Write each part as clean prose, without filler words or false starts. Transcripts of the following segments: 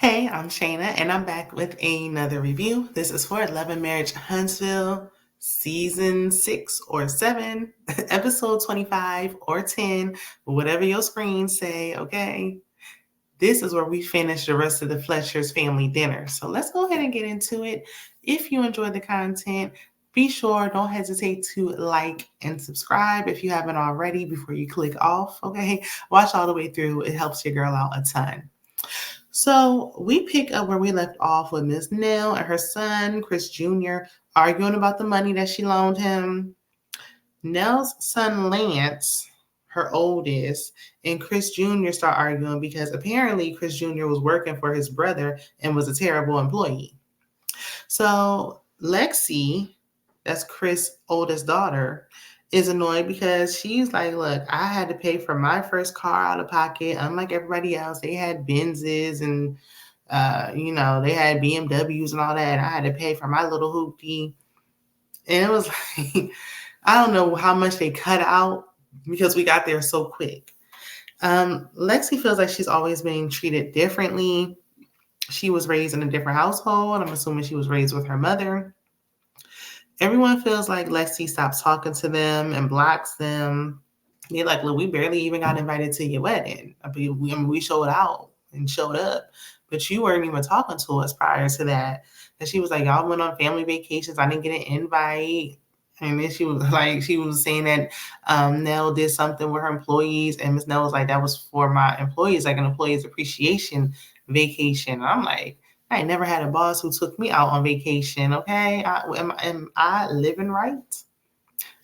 Hey, I'm Shayna, and I'm back with another review. This is for Love and Marriage Huntsville, Season 6 or 7, Episode 25 or 10, whatever your screens say, okay? This is where we finish the rest of the Fletcher's family dinner. So let's go ahead and get into it. If you enjoyed the content, be sure, don't hesitate to like and subscribe if you haven't already before you click off, okay? Watch all the way through. It helps your girl out a ton. So we pick up where we left off with Miss Nell and her son, Chris Jr., arguing about the money that she loaned him. Nell's son, Lance, her oldest, and Chris Jr. start arguing because apparently Chris Jr. was working for his brother and was a terrible employee. So Lexi, that's Chris' oldest daughter, is annoyed because she's like, look, I had to pay for my first car out of pocket. Unlike everybody else, they had Benzes and, they had BMWs and all that. I had to pay for my little hoopty. And it was like, I don't know how much they cut out because we got there so quick. Lexi feels like she's always being treated differently. She was raised in a different household. I'm assuming she was raised with her mother. Everyone feels like Lexi stops talking to them and blocks them. They're like, look, we barely even got invited to your wedding. We showed out and showed up, but you weren't even talking to us prior to that. And she was like, y'all went on family vacations. I didn't get an invite. And then she was saying that Nell did something with her employees. And Miss Nell was like, that was for my employees, like an employee's appreciation vacation. And I'm like, I ain't never had a boss who took me out on vacation. Okay. Am I living right?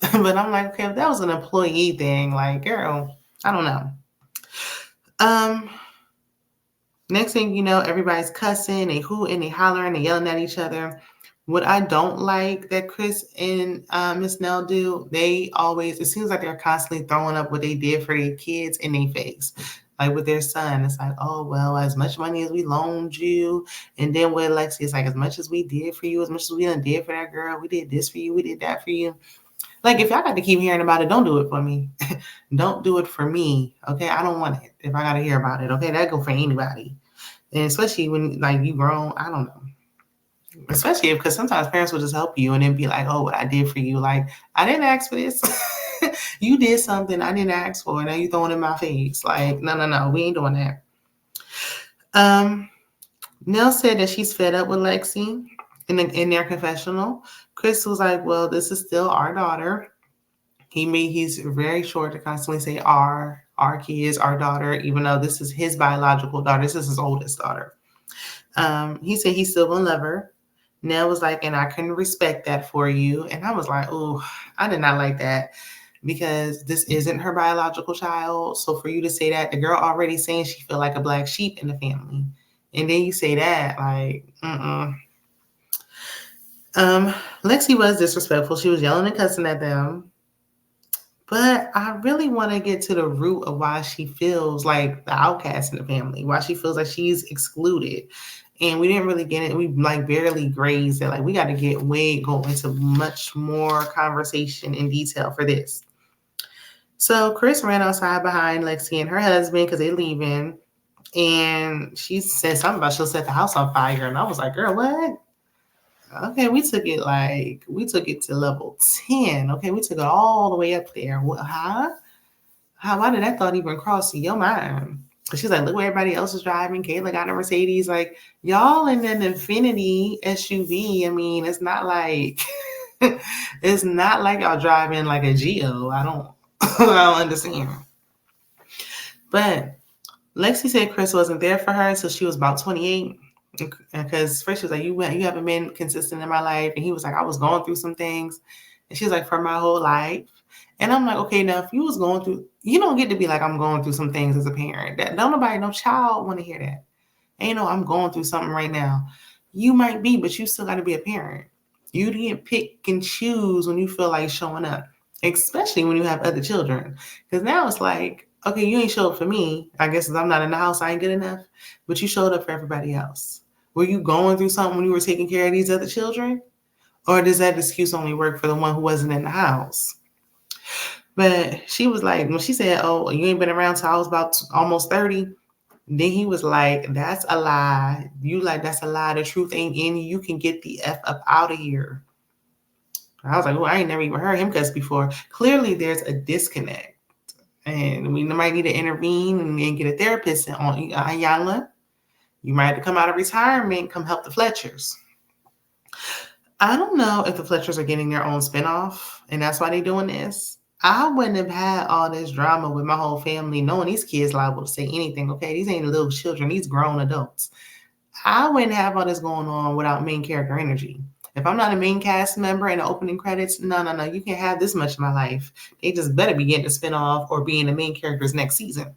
But I'm like, okay, if that was an employee thing, like, girl, I don't know. Next thing you know, everybody's cussing, they hooting, they hollering, they yelling at each other. What I don't like that Chris and Miss Nell do, it seems like they're constantly throwing up what they did for their kids in their face. Like with their son, it's like, oh, well, as much money as we loaned you. And then with Lexi, it's like, as much as we did for you, as much as we done did for that girl, we did this for you, we did that for you. Like, if y'all got to keep hearing about it, don't do it for me. Don't do it for me, okay? I don't want it if I got to hear about it, okay? That go for anybody. And especially when, like, you grown, I don't know. Especially because sometimes parents will just help you and then be like, oh, what I did for you. Like, I didn't ask for this. You did something I didn't ask for. Now you throwing it in my face. Like, no. We ain't doing that. Nell said that she's fed up with Lexi in their confessional. Chris was like, well, this is still our daughter. He's very short to constantly say our kids, our daughter, even though this is his biological daughter. This is his oldest daughter. He said he's still gonna love her. Nell was like, and I can respect that for you. And I was like, oh, I did not like that because this isn't her biological child. So for you to say that, the girl already saying she feel like a black sheep in the family. And then you say that, like, Lexi was disrespectful. She was yelling and cussing at them. But I really want to get to the root of why she feels like the outcast in the family, why she feels like she's excluded. And we didn't really get it. We like barely grazed it. Like, we got to go into much more conversation in detail for this. So Chris ran outside behind Lexi and her husband because they're leaving. And she said something about she'll set the house on fire. And I was like, girl, what? Okay, we took it to level 10. Okay, we took it all the way up there. What, huh? Why did that thought even cross your mind? She's like, look where everybody else is driving. Kayla got a Mercedes. Like, y'all in an Infinity SUV. I mean, it's not like it's not like y'all driving like a Geo. I don't understand. But Lexi said Chris wasn't there for her until she was about 28. Because first she was like, you haven't been consistent in my life. And he was like, I was going through some things. And she was like, for my whole life. And I'm like, okay, now if you was going through, you don't get to be like, I'm going through some things as a parent. That no child want to hear that. Ain't no, I'm going through something right now. You might be, but you still got to be a parent. You didn't pick and choose when you feel like showing up, especially when you have other children. Because now it's like, okay, you ain't show up for me. I guess if I'm not in the house, I ain't good enough. But you showed up for everybody else. Were you going through something when you were taking care of these other children? Or does that excuse only work for the one who wasn't in the house? But she was like, when she said, oh, you ain't been around till I was about almost 30. Then he was like, that's a lie. You like, that's a lie. The truth ain't in you. You can get the F up out of here. I was like, well, I ain't never even heard him cuss before. Clearly, there's a disconnect. And we might need to intervene and get a therapist on Ayanla. You might have to come out of retirement, come help the Fletchers. I don't know if the Fletchers are getting their own spinoff, and that's why they're doing this. I wouldn't have had all this drama with my whole family knowing these kids liable to say anything, okay? These ain't little children, these grown adults. I wouldn't have all this going on without main character energy. If I'm not a main cast member in the opening credits, no, you can't have this much of my life. They just better be getting a spinoff or being the main characters next season.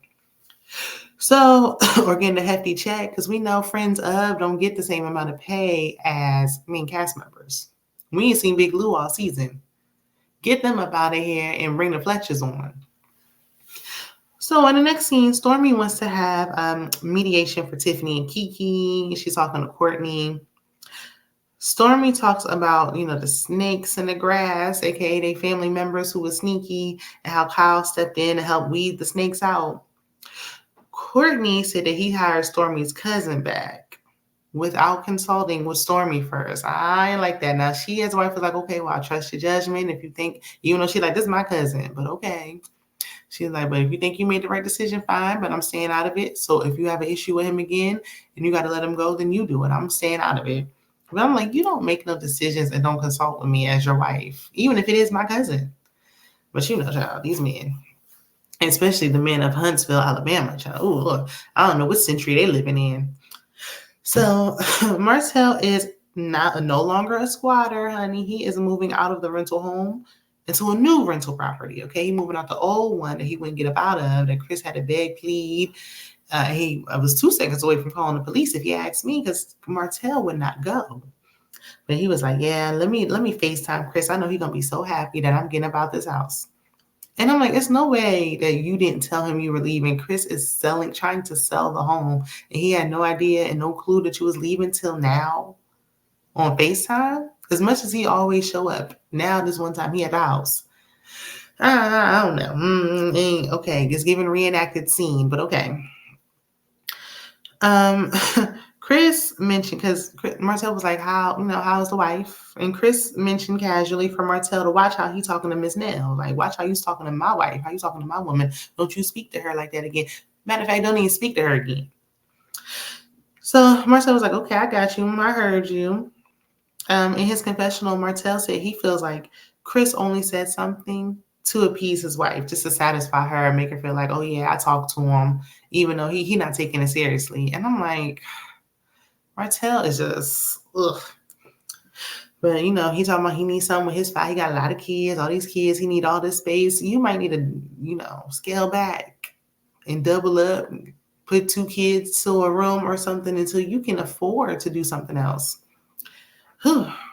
So, or getting a hefty check, because we know friends of don't get the same amount of pay as main cast members. We ain't seen Big Lou all season. Get them up out of here and bring the Fletchers on. So in the next scene, Stormy wants to have mediation for Tiffany and Kiki. She's talking to Courtney. Stormy talks about, the snakes in the grass, aka they family members who were sneaky, and how Kyle stepped in to help weed the snakes out. Courtney said that he hired Stormy's cousin back without consulting with Stormy first. I ain't like that. Now, she as a wife was like, okay, well, I trust your judgment. If you think, even though she's like, this is my cousin, but okay. She's like, but if you think you made the right decision, fine, but I'm staying out of it. So if you have an issue with him again and you got to let him go, then you do it. I'm staying out of it. But I'm like, you don't make no decisions and don't consult with me as your wife, even if it is my cousin. But child, these men, especially the men of Huntsville, Alabama, child. Oh, Lord, I don't know what century they living in. So Martell is no longer a squatter, honey. He is moving out of the rental home into a new rental property, okay? He moving out the old one that he wouldn't get up out of, that Chris had to beg, plead. He was 2 seconds away from calling the police, if you ask me, because Martell would not go. But he was like, yeah, let me FaceTime Chris. I know he's going to be so happy that I'm getting up out this house. And I'm like, there's no way that you didn't tell him you were leaving. Chris is trying to sell the home, and he had no idea and no clue that you was leaving till now on FaceTime. As much as he always show up, now this one time he at the house. I don't know. Okay, just giving a reenacted scene, but okay. Chris mentioned, because Martell was like, how's the wife? And Chris mentioned casually for Martell to watch how he's talking to Miss Nell. Like, watch how he's talking to my wife, how you talking to my woman. Don't you speak to her like that again. Matter of fact, don't even speak to her again. So Martell was like, okay, I got you. I heard you. In his confessional, Martell said he feels like Chris only said something to appease his wife, just to satisfy her and make her feel like, oh yeah, I talked to him, even though he not taking it seriously. And I'm like, Martell is just, ugh. But, he talking about he needs something with his fight. He got a lot of kids, all these kids. He need all this space. You might need to, scale back and double up, put 2 kids to a room or something until you can afford to do something else.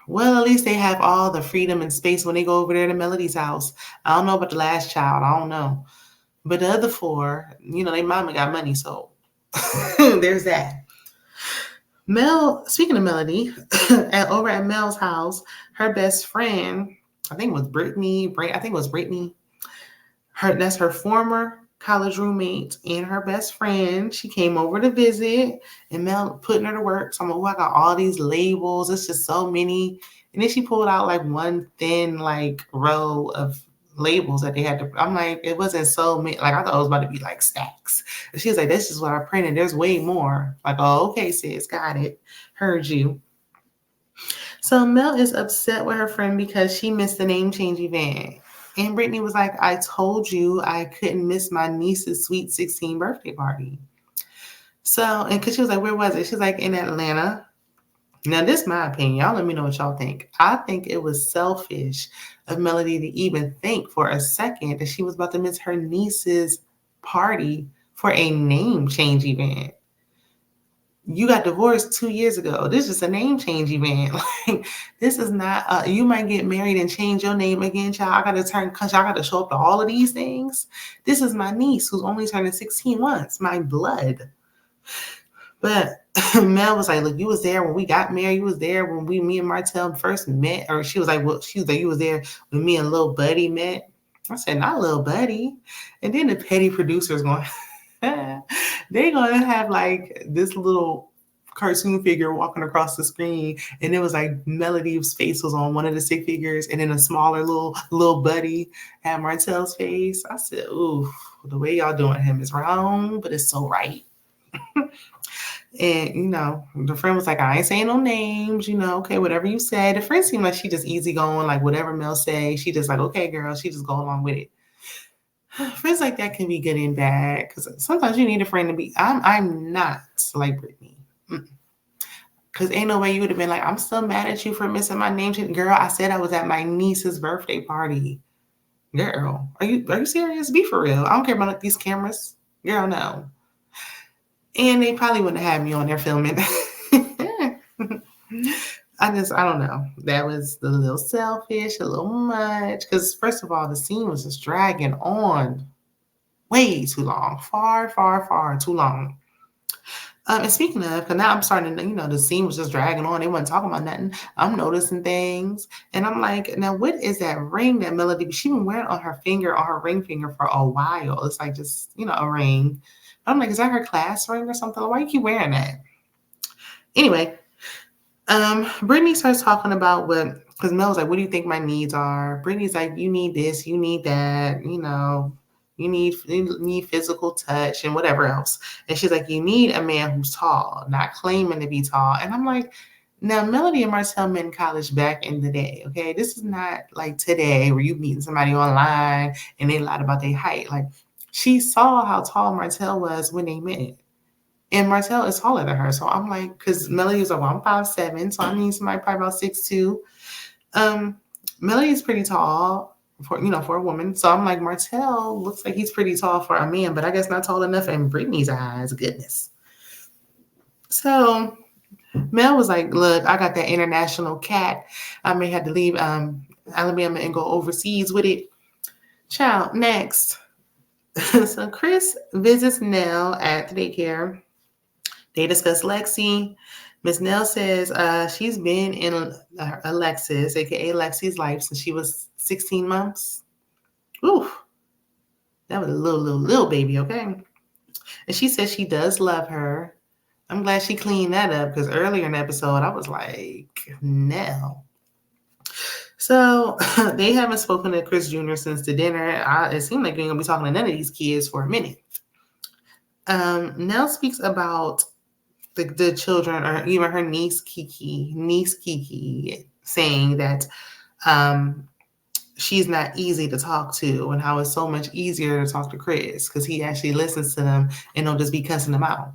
Well, at least they have all the freedom and space when they go over there to Melody's house. I don't know about the last child. I don't know. But the other 4, their mama got money. So there's that. Speaking of Melody, over at Mel's house, her best friend, I think it was Brittany. That's her former college roommate and her best friend. She came over to visit, and Mel putting her to work. So I'm like, I got all these labels. It's just so many. And then she pulled out like one thin row of labels that they had to. I'm like, it wasn't so many. I thought it was about to be like stacks. And she was like, this is what I printed. There's way more. Like, oh, okay, sis, got it. Heard you. So Mel is upset with her friend because she missed the name change event. And Brittany was like, I told you I couldn't miss my niece's sweet 16 birthday party. So, and because she was like, where was it? She's like, in Atlanta. Now, this is my opinion. Y'all let me know what y'all think. I think it was selfish of Melody to even think for a second that she was about to miss her niece's party for a name change event. You got divorced 2 years ago. This is a name change event. This is not, you might get married and change your name again, child. I got to show up to all of these things. This is my niece who's only turning 16 once, my blood. But Mel was like, look, you was there when we got married. You was there when me and Martell first met. Or she was like, you was there when me and Lil Buddy met. I said, not Lil Buddy. And then the petty producer's going, They gonna have like this little cartoon figure walking across the screen, and it was like Melody's face was on one of the stick figures, and then a smaller little buddy had Martell's face. I said, "Ooh, the way y'all doing him is wrong, but it's so right." And the friend was like, "I ain't saying no names, okay, whatever you say." The friend seemed like she just easy going, like whatever Mel say, she just like, okay, girl, she just go along with it. Friends like that can be good and bad because sometimes you need a friend to be. I'm not like Brittany. Because ain't no way you would have been like, I'm still mad at you for missing my name. Girl, I said I was at my niece's birthday party. Girl, are you serious? Be for real. I don't care about these cameras. Girl, no. And they probably wouldn't have had me on there filming. I don't know. That was a little selfish, a little much. Because first of all, the scene was just dragging on way too long. Far, far, far too long. And speaking of, because now I'm starting to, the scene was just dragging on. They wasn't talking about nothing. I'm noticing things. And I'm like, now what is that ring that Melody, she been wearing on her ring finger for a while. It's like just, a ring. I'm like, is that her class ring or something? Why you keep wearing that? Anyway, Brittany starts talking about because Mel's like, what do you think my needs are? Brittany's like, you need this, you need that, you need physical touch and whatever else. And she's like, you need a man who's tall, not claiming to be tall. And I'm like, now Melody and Martell met in college back in the day. Okay. This is not like today where you meeting somebody online and they lied about their height. Like she saw how tall Martell was when they met. And Martell is taller than her. So I'm like, because Melody was like, well, I'm 5'7", so I need somebody probably about 6'2". Melody is pretty tall for a woman. So I'm like, Martell looks like he's pretty tall for a man, but I guess not tall enough in Brittany's eyes. Goodness. So Mel was like, look, I got that international cat. I may have to leave Alabama and go overseas with it. Child, next. So Chris visits Nell at the daycare. They discuss Lexi. Miss Nell says she's been in Alexis, aka Lexi's life, since she was 16 months. Ooh, that was a little baby, okay? And she says she does love her. I'm glad she cleaned that up because earlier in the episode, I was like, Nell. So they haven't spoken to Chris Jr. since the dinner. It seemed like you're going to be talking to none of these kids for a minute. Nell speaks about the children, or even her niece Kiki, saying that she's not easy to talk to and how it's so much easier to talk to Chris because he actually listens to them and don't just be cussing them out.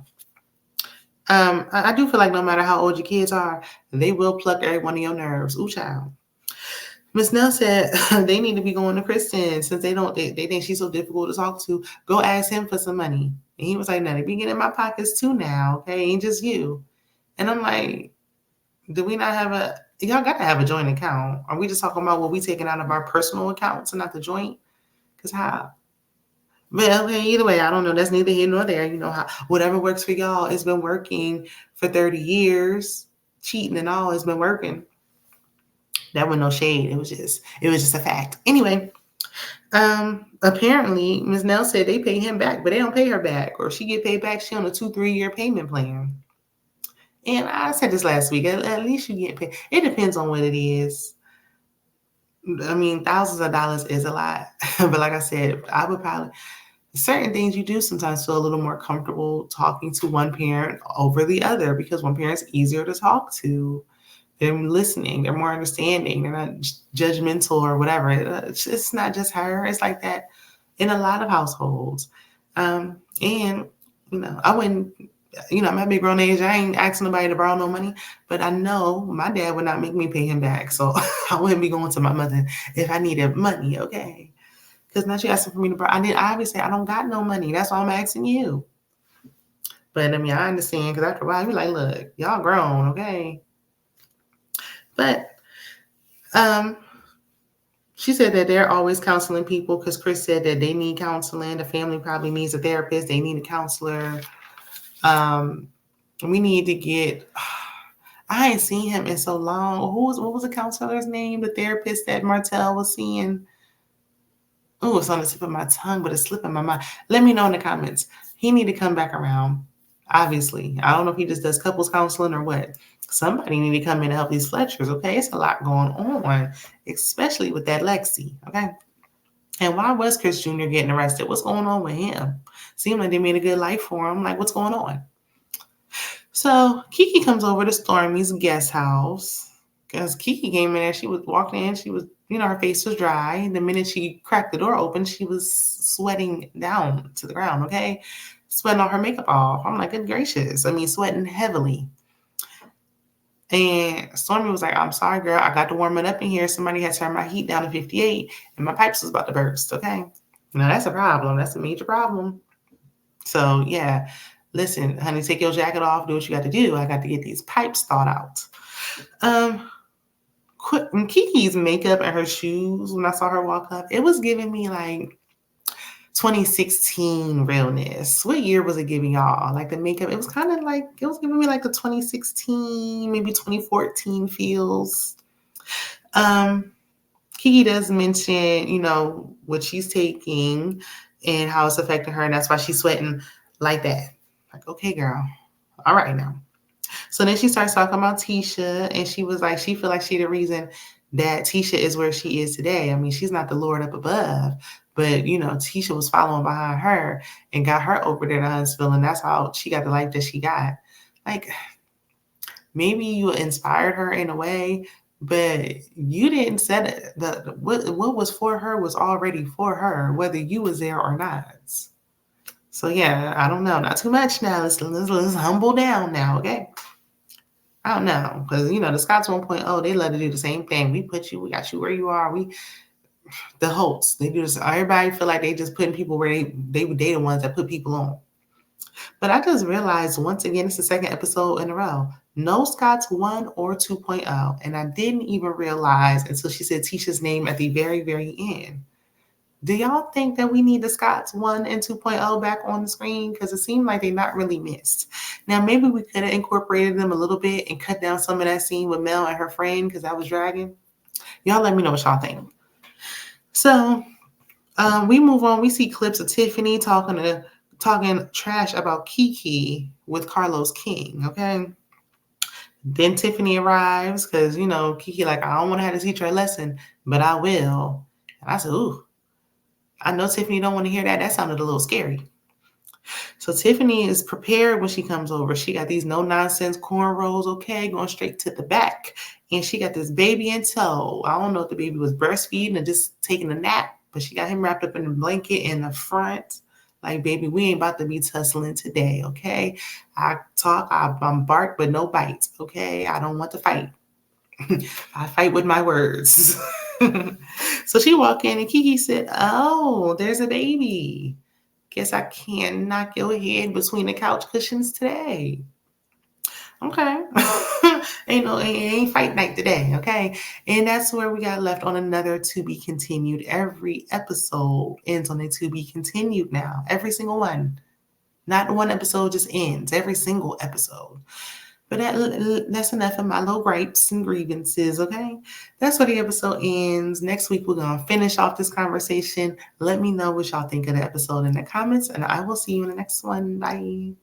I do feel like no matter how old your kids are, they will pluck every one of your nerves. Ooh, child. Miss Nell said they need to be going to Kristen since they think she's so difficult to talk to. Go ask him for some money. And he was like, no, they be getting in my pockets too now, okay? Ain't just you. And I'm like, do we not have y'all got to have a joint account? Are we just talking about what we taking out of our personal accounts and not the joint? Because how? Well, okay, either way, I don't know. That's neither here nor there. How whatever works for y'all, it's been working for 30 years. Cheating and all has been working. That was no shade. It was just a fact. Anyway, apparently Ms. Nell said they pay him back, but they don't pay her back, or she get paid back. She on a 2-3 year payment plan. And I said this last week, at least you get paid. It depends on what it is. I mean, thousands of dollars is a lot. But like I said, I would probably, certain things you do sometimes feel a little more comfortable talking to one parent over the other because one parent's easier to talk to. They're listening. They're more understanding. They're not judgmental or whatever. It's not just her. It's like that in a lot of households. And, I wouldn't, I'm at big grown age. I ain't asking nobody to borrow no money. But I know my dad would not make me pay him back. So I wouldn't be going to my mother if I needed money, okay? Because now she asking for me to borrow. I obviously I don't got no money. That's why I'm asking you. But, I understand because after a while, you're like, look, y'all grown, okay? But she said that they're always counseling people because Chris said that they need counseling. The family probably needs a therapist. They need a counselor. We need to get, I ain't seen him in so long. What was the counselor's name? The therapist that Martell was seeing? Oh, it's on the tip of my tongue, but it's slipping my mind. Let me know in the comments. He need to come back around. Obviously, I don't know if he just does couples counseling or what. Somebody need to come in and help these Fletchers, okay? It's a lot going on, especially with that Lexi, okay? And why was Chris Jr. getting arrested? What's going on with him? Seemed like they made a good life for him. Like, what's going on? So Kiki comes over to Stormy's guest house because Kiki came in there. She was walking in. She was, her face was dry. The minute she cracked the door open, she was sweating down to the ground, okay? Sweating all her makeup off. I'm like, good gracious. I mean, sweating heavily. And Stormy was like, I'm sorry, girl. I got to warm it up in here. Somebody had turned my heat down to 58 and my pipes was about to burst, okay? Now, that's a problem. That's a major problem. So, yeah. Listen, honey, take your jacket off. Do what you got to do. I got to get these pipes thawed out. Kiki's makeup and her shoes, when I saw her walk up, it was giving me like 2016 realness. What year was it giving y'all? Like the makeup, it was kind of like, it was giving me like the 2016, maybe 2014 feels. Kiki does mention, what she's taking and how it's affecting her, and that's why she's sweating like that. Like, okay, girl. All right now. So then she starts talking about Tisha, and she was like, she feel like she the reason that Tisha is where she is today. I mean, she's not the Lord up above, but Tisha was following behind her and got her over there to Huntsville, and that's how she got the life that she got. Like, maybe you inspired her in a way, but you didn't set it. What was for her was already for her, whether you was there or not. So yeah, I don't know. Not too much now. Let's humble down now, okay? I don't know, because the Scots 1.0, they love to do the same thing. We got you where you are. The Holts, they do this. Everybody feel like they just putting people where they the ones that put people on. But I just realized once again, it's the second episode in a row. No Scots 1 or 2.0. And I didn't even realize until she said Tisha's name at the very, very end. Do y'all think that we need the Scots 1 and 2.0 back on the screen? Because it seemed like they're not really missed. Now, maybe we could have incorporated them a little bit and cut down some of that scene with Mel and her friend because that was dragging. Y'all let me know what y'all think. So we move on. We see clips of Tiffany talking trash about Kiki with Carlos King, okay? Then Tiffany arrives because, Kiki like, I don't want to have to teach her a lesson, but I will. And I said, ooh. I know Tiffany don't want to hear that. That sounded a little scary. So Tiffany is prepared when she comes over. She got these no-nonsense cornrows, okay, going straight to the back. And she got this baby in tow. I don't know if the baby was breastfeeding or just taking a nap, but she got him wrapped up in a blanket in the front. Like, baby, we ain't about to be tussling today, okay? I bark, but no bites, okay? I don't want to fight. I fight with my words. So she walked in and Kiki said, oh, there's a baby. Guess I can't knock your head between the couch cushions today. Okay. ain't fight night today, okay? And that's where we got left on another to be continued. Every episode ends on a to be continued now. Every single one. Not one episode just ends. Every single episode. But that's enough of my little gripes and grievances, okay? That's where the episode ends. Next week, we're going to finish off this conversation. Let me know what y'all think of the episode in the comments, and I will see you in the next one. Bye.